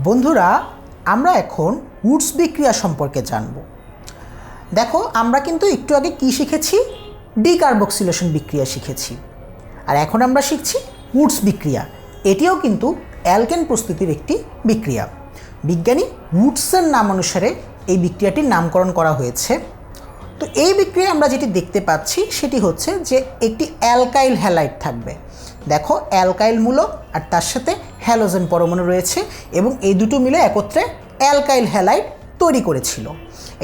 বন্ধুরা, আমরা এখন উডস বিক্রিয়া সম্পর্কে জানব। দেখো, আমরা কিন্তু একটু আগে কি শিখেছি? ডিকার্বক্সিলেশন বিক্রিয়া শিখেছি, আর এখন আমরা শিখছি উডস বিক্রিয়া। এটিও কিন্তু অ্যালকেন প্রস্তুতির একটি বিক্রিয়া। বিজ্ঞানী উডসের নাম অনুসারে এই বিক্রিয়াটির নামকরণ করা হয়েছে। তো এই বিক্রিয়া আমরা যেটি দেখতে পাচ্ছি সেটি হচ্ছে যে একটি অ্যালকাইল হ্যালাইড থাকবে। দেখো, অ্যালকাইল মূলক আর তার সাথে হ্যালোজেন পরমাণু রয়েছে এবং এই দুটো মিলে একত্রে অ্যালকাইল হ্যালাইড তৈরি করেছিল।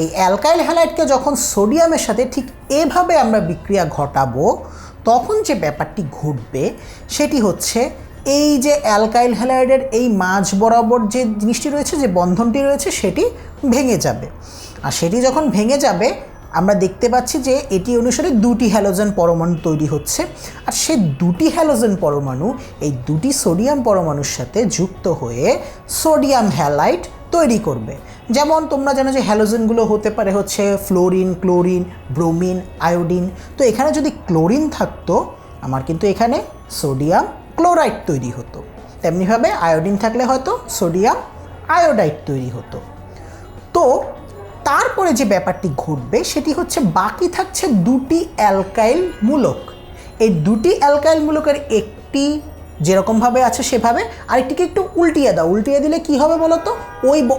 এই অ্যালকাইল হ্যালাইডকে যখন সোডিয়ামের সাথে ঠিক এভাবে আমরা বিক্রিয়া ঘটাবো, তখন যে ব্যাপারটি ঘটবে সেটি হচ্ছে এই যে অ্যালকাইল হ্যালাইডের এই মাঝ বরাবর যে জিনিসটি রয়েছে, যে বন্ধনটি রয়েছে, সেটি ভেঙে যাবে। আর সেটি যখন ভেঙে যাবে, আমরা দেখতে পাচ্ছি যে এটি অনুসারে দুটি হ্যালোজেন পরমাণু তৈরি হচ্ছে। আর সেই দুটি হ্যালোজেন পরমাণু এই দুটি সোডিয়াম পরমাণুর সাথে যুক্ত হয়ে সোডিয়াম হ্যালাইড তৈরি করবে। যেমন তোমরা জানো যে হ্যালোজেনগুলো হতে পারে হচ্ছে ফ্লোরিন, ক্লোরিন, ব্রোমিন, আয়োডিন। তো এখানে যদি ক্লোরিন থাকতো, আমার কিন্তু এখানে সোডিয়াম ক্লোরাইড তৈরি হতো। তেমনিভাবে আয়োডিন থাকলে হয়তো সোডিয়াম আয়োডাইড তৈরি হতো। তো তারপরে যে ব্যাপারটি ঘটবে সেটি হচ্ছে বাকি থাকছে দুটি অ্যালকাইল মূলক। এই দুটি অ্যালকাইল মূলকের একটি যেরকমভাবে আছে সেভাবে, আরেকটিকে একটু উল্টিয়ে দাও। উল্টিয়ে দিলে কি হবে বলো তো?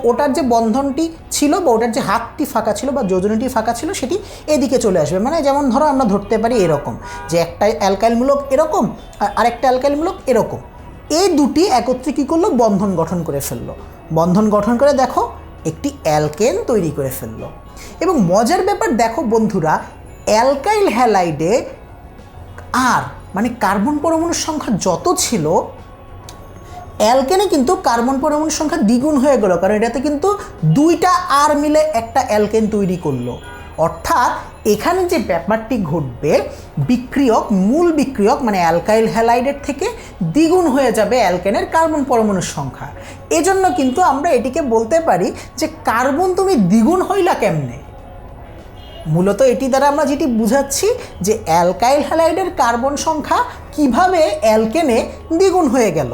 ওটার যে বন্ধনটি ছিল বা ওটার যে হাতটি ফাঁকা ছিল বা যোজনীটি ফাঁকা ছিল, সেটি এদিকে চলে আসবে। মানে যেমন ধরো, আমরা ধরতে পারি এরকম যে একটা অ্যালকাইল মূলক এরকম আর আরেকটা অ্যালকাইল মূলক এরকম। এই দুটি একত্রে কী করলো? বন্ধন গঠন করে ফেললো। বন্ধন গঠন করে দেখো একটি অ্যালকেন তৈরি করে ফেললো। এবং মজার ব্যাপার দেখো বন্ধুরা, অ্যালকাইল হ্যালাইডে আর মানে কার্বন পরমাণুর সংখ্যা যত ছিল, অ্যালকেনে কিন্তু কার্বন পরমাণুর সংখ্যা দ্বিগুণ হয়ে গেল, কারণ এটাতে কিন্তু দুইটা আর মিলে একটা অ্যালকেন তৈরি করলো। অর্থাৎ এখানে যে ব্যাপারটি ঘটবে, বিক্রিয়ক, মূল বিক্রিয়ক মানে অ্যালকাইল হ্যালাইডের থেকে দ্বিগুণ হয়ে যাবে অ্যালকেনের কার্বন পরমাণুর সংখ্যা। এজন্য কিন্তু আমরা এটিকে বলতে পারি যে কার্বন তুমি দ্বিগুণ হইলা কেমনে। মূলত এটি দ্বারা আমরা যেটি বুঝাচ্ছি যে অ্যালকাইল হ্যালাইডের কার্বন সংখ্যা কিভাবে অ্যালকেনে দ্বিগুণ হয়ে গেল।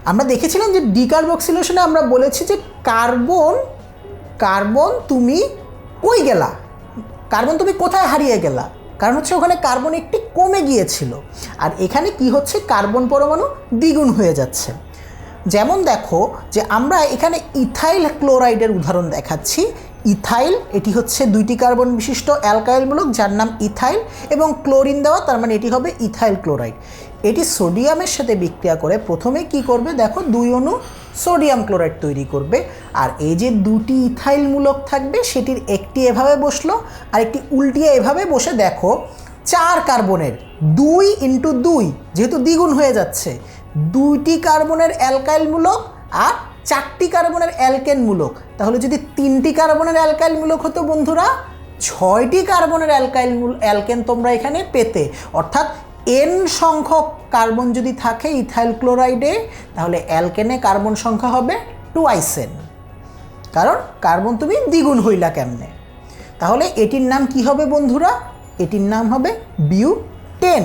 আমরা দেখেছিলাম যে ডিকার্বক্সিলেশনে আমরা বলেছি যে কার্বন তুমি কই গেলা, কার্বন তুমি কোথায় হারিয়ে গেলা, কারণ হচ্ছে ওখানে কার্বন একটি কমে গিয়েছিল। আর এখানে কি হচ্ছে? কার্বন পরমাণু দ্বিগুণ হয়ে যাচ্ছে। যেমন দেখো যে আমরা এখানে ইথাইল ক্লোরাইডের উদাহরণ দেখাচ্ছি। ইথাইল, এটি হচ্ছে দুইটি কার্বন বিশিষ্ট অ্যালকাইল মূলক যার নাম ইথাইল, এবং ক্লোরিন দেওয়া, তার মানে এটি হবে ইথাইল ক্লোরাইড। এটি সোডিয়ামের সাথে বিক্রিয়া করে প্রথমে কি করবে? দেখো, দুই অণু সোডিয়াম ক্লোরাইড তৈরি করবে। আর এই যে দুটি ইথাইল মূলক থাকবে, সেটির একটি এভাবে বসলো আর একটি উল্টিয়ে এভাবে বসে, দেখো 4 কার্বনের 2 × 2, যেহেতু দ্বিগুণ হয়ে যাচ্ছে, 2টি কার্বনের অ্যালকাইল মূলক আর 4টি কার্বনের অ্যালকেন মূলক। তাহলে যদি 3টি কার্বনের অ্যালকাইল মূলক হতো বন্ধুরা, 6টি কার্বনের অ্যালকেন তোমরা এখানে পেতে। অর্থাৎ n সংখ্যক কার্বন যদি থাকে ইথাইল ক্লোরাইডে, তাহলে অ্যালকেনে কার্বন সংখ্যা হবে 2n, কারণ কার্বন তুমি দ্বিগুণ হইলা কেমনে। তাহলে এটির নাম কি হবে বন্ধুরা? এটির নাম হবে বিউটেন।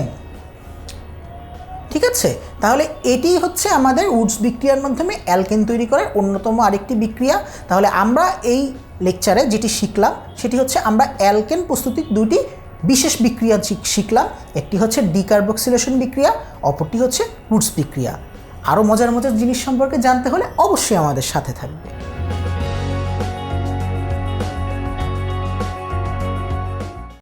ঠিক আছে? তাহলে এটি হচ্ছে আমাদের উডস বিক্রিয়ার মাধ্যমে অ্যালকেন তৈরি করার অন্যতম আরেকটি বিক্রিয়া। তাহলে আমরা এই লেকচারে যেটি শিখলাম সেটি হচ্ছে আমরা অ্যালকেন প্রস্তুতির দুটি বিশেষ বিক্রিয়া শিখলাম। একটি হচ্ছে ডিকার্বক্সিলেশন বিক্রিয়া, অপরটি হচ্ছে উডস বিক্রিয়া। আরও মজার মজার জিনিস সম্পর্কে জানতে হলে অবশ্যই আমাদের সাথে থাকবে।